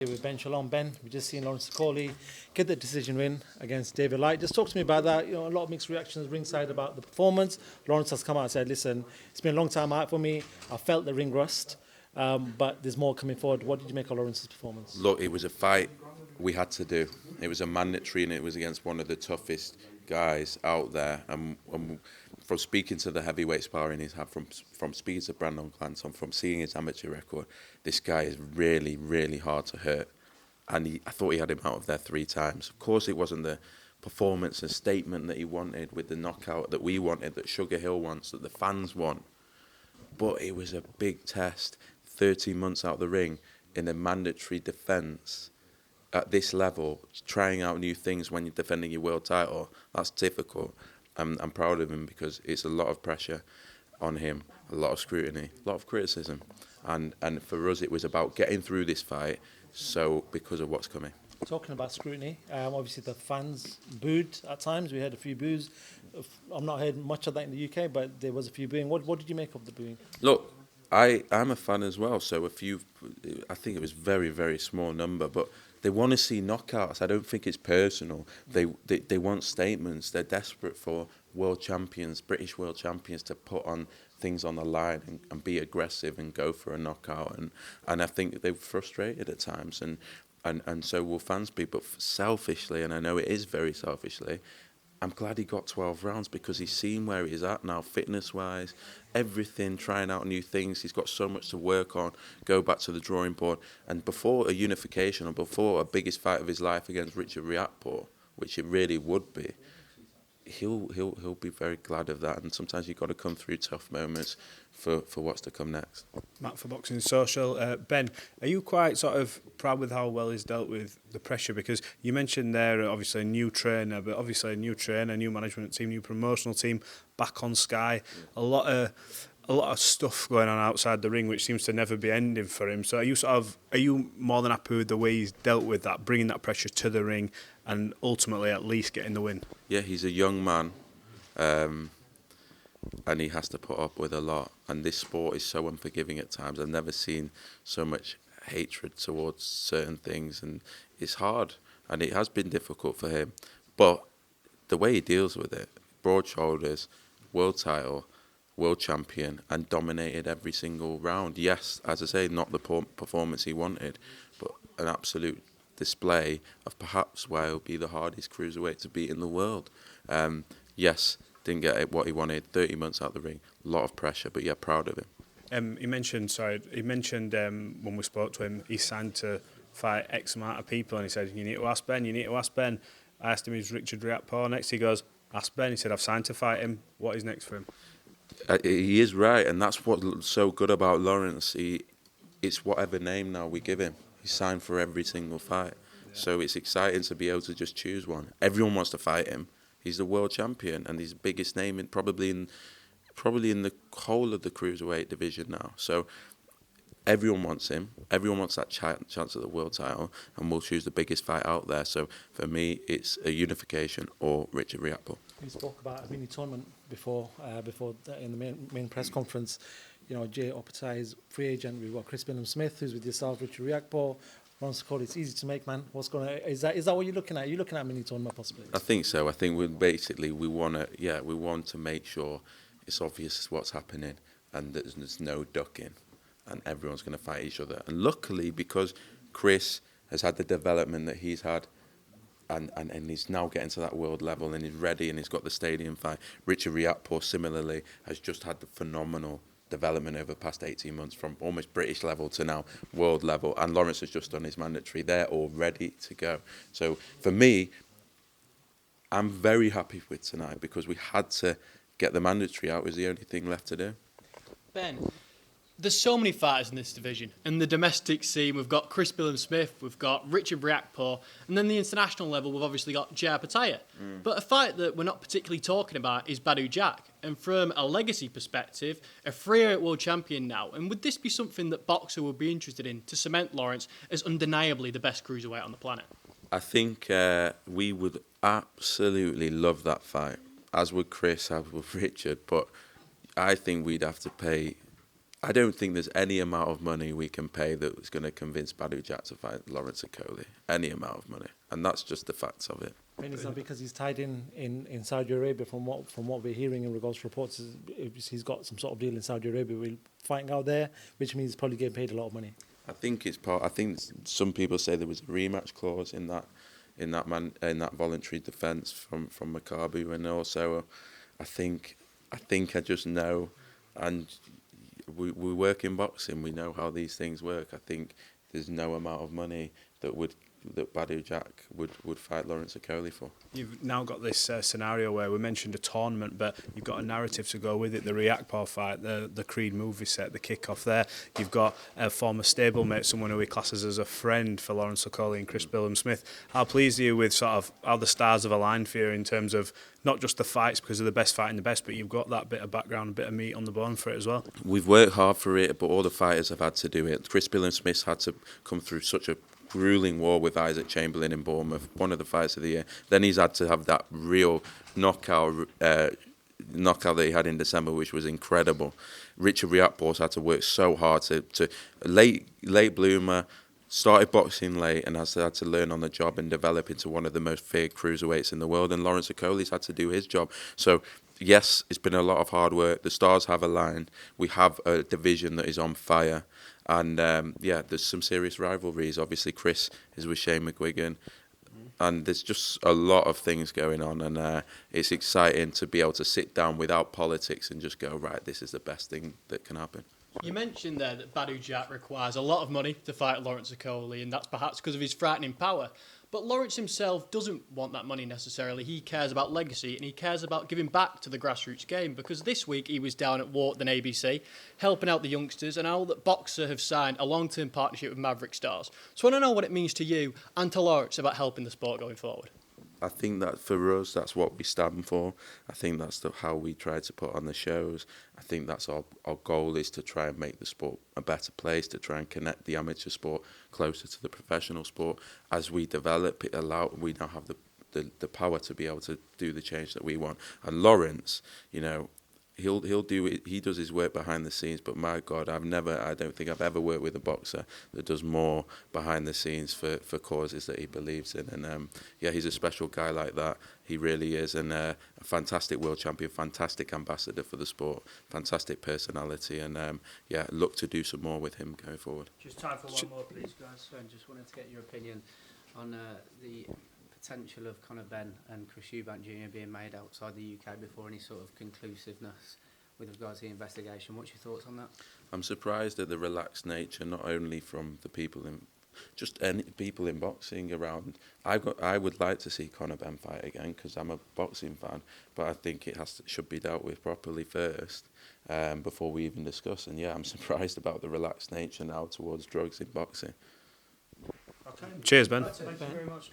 Here with Ben. Shalom, Ben. We've just seen Lawrence Okolie get the decision win against David Light. Just talk to me about that. A lot of mixed reactions ringside about the performance. Lawrence has come out and said, listen, it's been a long time out for me. I felt the ring rust, but there's more coming forward. What did you make of Lawrence's performance? Look, it was a fight we had to do. It was a mandatory, and it was against one of the toughest guys out there. And from speaking to the heavyweight sparring he's had, from speaking to Brandon Clanton, from seeing his amateur record, this guy is really, really hard to hurt. And I thought he had him out of there 3 times. Of course, it wasn't the performance and statement that he wanted with the knockout that we wanted, that Sugar Hill wants, that the fans want. But it was a big test. 13 months out of the ring in a mandatory defence at this level, trying out new things when you're defending your world title, that's difficult. I'm proud of him because it's a lot of pressure on him, a lot of scrutiny, a lot of criticism. And for us, it was about getting through this fight, so because of what's coming. Talking about scrutiny, obviously the fans booed at times. We heard a few boos. I've not heard much of that in the UK, but there was a few booing. What did you make of the booing? Look, I'm a fan as well, so I think it was very, very small number, but they want to see knockouts. I don't think it's personal. They want statements. They're desperate for world champions, British world champions, to put on things on the line and be aggressive and go for a knockout. And I think they're frustrated at times, and so will fans be. But selfishly, and I know it is very selfishly, I'm glad he got 12 rounds because he's seen where he's at now, fitness-wise, everything, trying out new things. He's got so much to work on, go back to the drawing board. And before a unification or before a biggest fight of his life against Richard Riakporhe, which it really would be, he'll be very glad of that. And sometimes you've got to come through tough moments for what's to come next. Matt for Boxing Social. Ben, are you quite sort of proud with how well he's dealt with the pressure? Because you mentioned there, obviously, a new trainer, but obviously a new trainer, new management team, new promotional team, back on Sky. A lot of stuff going on outside the ring, which seems to never be ending for him. So are you more than happy with the way he's dealt with that, bringing that pressure to the ring and ultimately at least getting the win? Yeah, he's a young man. And he has to put up with a lot. And this sport is so unforgiving at times. I've never seen so much hatred towards certain things, and it's hard. And it has been difficult for him. But the way he deals with it, broad shoulders, world title, world champion, and dominated every single round. Yes, as I say, not the performance he wanted, but an absolute display of perhaps why he'll be the hardest cruiserweight to beat in the world. Yes, didn't get what he wanted, 30 months out the ring, a lot of pressure, but yeah, proud of him. He mentioned when we spoke to him, he signed to fight X amount of people, and he said, you need to ask Ben. I asked him, is Richard Riakporhe next? He goes, ask Ben. He said, I've signed to fight him. What is next for him? He is right, and that's what's so good about Lawrence. It's whatever name now we give him. He's signed for every single fight. So it's exciting to be able to just choose one. Everyone wants to fight him. He's the world champion, and he's the biggest name probably in the whole of the cruiserweight division now. So everyone wants him. Everyone wants that chance at the world title, and we'll choose the biggest fight out there. So for me, it's a unification or Richard Riakporhe. We spoke about a mini tournament before in the main press conference. Jay Oppenheimer is free agent. We've got Chris Smith, who's with yourself, Richard Riakporhe. Lawrence Okolie, it's easy to make, man. Is that what you're looking at? Are you looking at a mini tournament possibly? I think so. I think we want to make sure it's obvious what's happening and there's no ducking and everyone's going to fight each other. And luckily, because Chris has had the development that he's had and he's now getting to that world level and he's ready and he's got the stadium fight. Richard Riakporhe similarly has just had the phenomenal development over the past 18 months from almost British level to now world level, and Lawrence has just done his mandatory. They're all ready to go. So for me, I'm very happy with tonight because we had to get the mandatory out. It was the only thing left to do. Ben, there's so many fighters in this division. In the domestic scene, we've got Chris Smith, we've got Richard Riakporhe, and then the international level, we've obviously got Jay Oppenheimer. But a fight that we're not particularly talking about is Badu Jack. And from a legacy perspective, a free-weight world champion now. And would this be something that Boxer would be interested in to cement Lawrence as undeniably the best cruiserweight on the planet? I think we would absolutely love that fight, as would Chris, as would Richard. But I think we'd have to pay I don't think there's any amount of money we can pay that's going to convince Badu Jack to fight Lawrence Okolie. Any amount of money, and that's just the facts of it. And it's not because he's tied in Saudi Arabia. From what we're hearing in regards to reports, he's got some sort of deal in Saudi Arabia. We're fighting out there, which means he's probably getting paid a lot of money. I think it's part. I think some people say there was a rematch clause in that voluntary defence from Makabu, and also I think I just know, and we work in boxing. We know how these things work. I think there's no amount of money that Badu Jack would fight Lawrence Okolie for. You've now got this scenario where we mentioned a tournament, but you've got a narrative to go with it. The Riakpor fight, the Creed movie set, the kick-off there. You've got a former stablemate, someone who he classes as a friend for Lawrence Okolie and Chris Smith. How pleased are you with sort of how the stars have aligned for you in terms of not just the fights because of the best fighting the best, but you've got that bit of background, a bit of meat on the bone for it as well? We've worked hard for it, but all the fighters have had to do it. Chris Smith had to come through such a grueling war with Isaac Chamberlain in Bournemouth, one of the fights of the year. Then he's had to have that real knockout that he had in December, which was incredible. Richard Riakpor's had to work so hard to late bloomer, started boxing late and has had to learn on the job and develop into one of the most feared cruiserweights in the world. And Lawrence Okolie's had to do his job. So yes, it's been a lot of hard work. The stars have aligned. We have a division that is on fire. And there's some serious rivalries. Obviously, Chris is with Shane McGuigan. And there's just a lot of things going on. And it's exciting to be able to sit down without politics and just go, right, this is the best thing that can happen. You mentioned there that Badu Jack requires a lot of money to fight Lawrence Okolie, and that's perhaps because of his frightening power. But Lawrence himself doesn't want that money necessarily. He cares about legacy, and he cares about giving back to the grassroots game, because this week he was down at Wharton ABC helping out the youngsters, and now that Boxer have signed a long-term partnership with Maverick Stars. So I want to know what it means to you and to Lawrence about helping the sport going forward. I think that for us, that's what we stand for. I think that's how we try to put on the shows. I think that's our goal, is to try and make the sport a better place, to try and connect the amateur sport closer to the professional sport. As we develop it, we now have the power to be able to do the change that we want. And Lawrence, he'll do it. He does his work behind the scenes, but my God, I don't think I've ever worked with a boxer that does more behind the scenes for causes that he believes in. And he's a special guy like that. He really is, and a fantastic world champion, fantastic ambassador for the sport, fantastic personality, and look to do some more with him going forward. Just time for one more, please, guys. So I just wanted to get your opinion on the potential of Conor Benn and Chris Eubank Jr. being made outside the UK before any sort of conclusiveness with regards to the investigation. What's your thoughts on that? I'm surprised at the relaxed nature, not only from the people just any people in boxing around. I would like to see Conor Benn fight again because I'm a boxing fan, but I think it should be dealt with properly first before we even discuss. And I'm surprised about the relaxed nature now towards drugs in boxing. Cheers, Ben. Thank you very much.